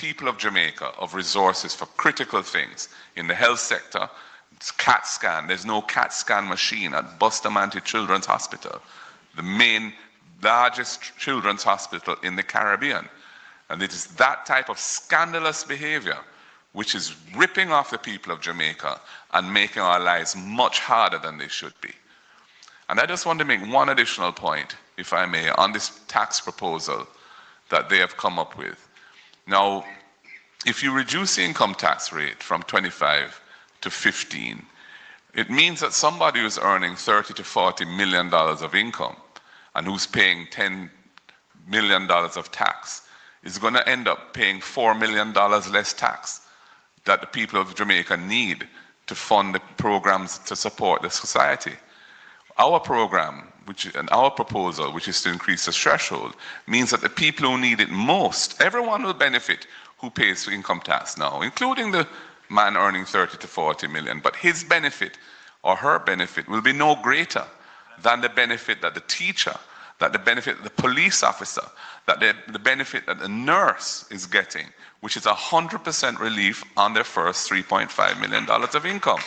people of Jamaica of resources for critical things. In the health sector, it's CAT scan. There's no CAT scan machine at Bustamante Children's Hospital, the main largest children's hospital in the Caribbean. And it is that type of scandalous behavior which is ripping off the people of Jamaica and making our lives much harder than they should be. And I just want to make one additional point, if I may, on this tax proposal that they have come up with. Now, if you reduce the income tax rate from 25 to 15, it means that somebody who's earning $30 to $40 million of income and who's paying $10 million of tax is going to end up paying $4 million less tax that the people of Jamaica need to fund the programs to support the society. Our program, our proposal, which is to increase the threshold, means that the people who need it most, everyone will benefit who pays income tax now, including the man earning 30 to 40 million, but his benefit or her benefit will be no greater than the benefit that the teacher, that the benefit that the police officer, that the benefit that the nurse is getting, which is 100% relief on their first $3.5 million of income.